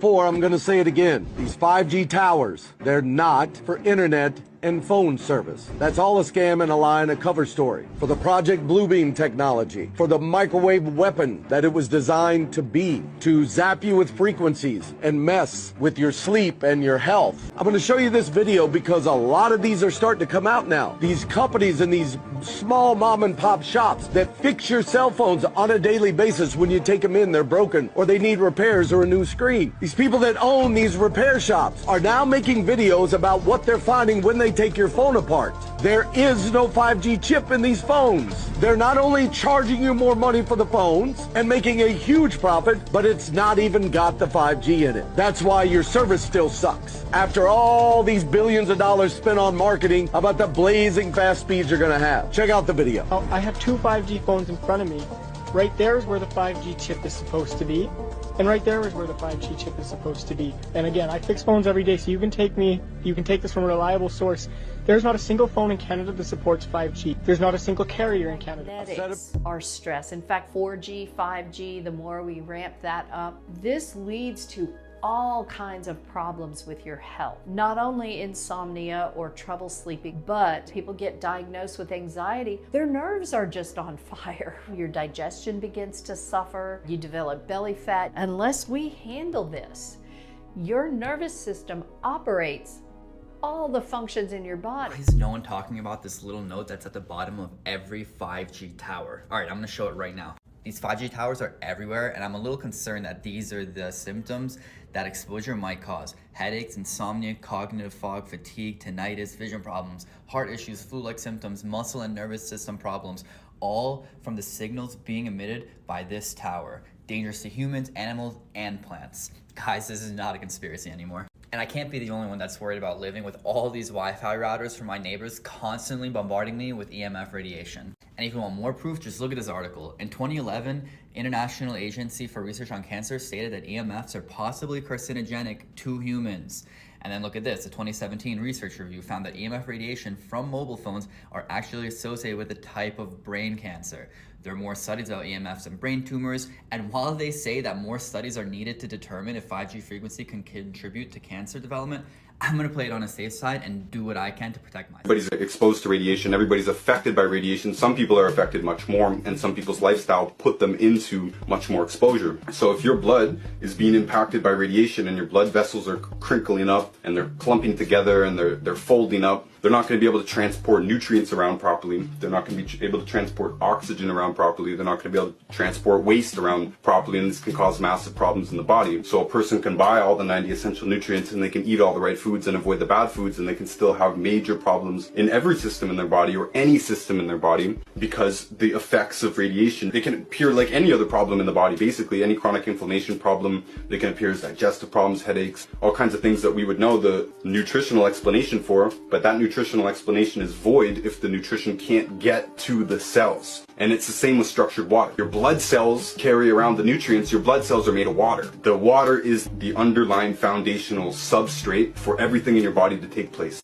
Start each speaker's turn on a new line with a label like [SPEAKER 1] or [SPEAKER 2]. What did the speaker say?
[SPEAKER 1] Before, I'm going to say it again. These 5G towers, they're not for internet and phone service. That's all a scam and a lie and a cover story for the Project Bluebeam technology, for the microwave weapon that it was designed to be, to zap you with frequencies and mess with your sleep and your health. I'm going to show you this video because a lot of these are starting to come out now. These companies and these small mom and pop shops that fix your cell phones on a daily basis. When you take them in, they're broken or they need repairs or a new screen. These people that own these repair shops are now making videos about what they're finding when they take your phone apart. There is no 5G chip in these phones. They're not only charging you more money for the phones and making a huge profit, but it's not even got the 5G in it. That's why your service still sucks. After all these billions of dollars spent on marketing about the blazing fast speeds you're gonna have. Check out the video.
[SPEAKER 2] I have two 5G phones in front of me. Right there is where the 5G chip is supposed to be. And right there is where the 5G chip is supposed to be. And again, I fix phones every day, so you can take this from a reliable source. There's not a single phone in Canada that supports 5G. There's not a single carrier in Canada.
[SPEAKER 3] Genetics are stress. In fact, 4G, 5G, the more we ramp that up, this leads to all kinds of problems with your health. Not only insomnia or trouble sleeping, but people get diagnosed with anxiety. Their nerves are just on fire. Your digestion begins to suffer. You develop belly fat. Unless we handle this, your nervous system operates all the functions in your body.
[SPEAKER 4] Why is no one talking about this little note that's at the bottom of every 5G tower? All right, I'm gonna show it right now. These 5G towers are everywhere, and I'm a little concerned that these are the symptoms that exposure might cause. Headaches, insomnia, cognitive fog, fatigue, tinnitus, vision problems, heart issues, flu-like symptoms, muscle and nervous system problems, all from the signals being emitted by this tower. Dangerous to humans, animals, and plants. Guys, this is not a conspiracy anymore. And I can't be the only one that's worried about living with all these Wi-Fi routers from my neighbors constantly bombarding me with EMF radiation. And if you want more proof, just look at this article. In 2011, International Agency for Research on Cancer stated that EMFs are possibly carcinogenic to humans. And then look at this, a 2017 research review found that EMF radiation from mobile phones are actually associated with a type of brain cancer. There are more studies about EMFs and brain tumors, and while they say that more studies are needed to determine if 5G frequency can contribute to cancer development, I'm gonna play it on a safe side and do what I can to protect myself.
[SPEAKER 5] Everybody's exposed to radiation, everybody's affected by radiation. Some people are affected much more, and some people's lifestyle put them into much more exposure. So if your blood is being impacted by radiation and your blood vessels are crinkling up and they're clumping together and they're folding up, they're not going to be able to transport nutrients around properly. They're not going to be able to transport oxygen around properly. They're not going to be able to transport waste around properly, and this can cause massive problems in the body. So a person can buy all the 90 essential nutrients and they can eat all the right foods and avoid the bad foods, and they can still have major problems in every system in their body or any system in their body because the effects of radiation, they can appear like any other problem in the body, basically any chronic inflammation problem. They can appear as digestive problems, headaches, all kinds of things that we would know the nutritional explanation for, but that nutritional explanation is void if the nutrition can't get to the cells. And it's the same with structured water. Your blood cells carry around the nutrients. Your blood cells are made of water. The water is the underlying foundational substrate for everything in your body to take place.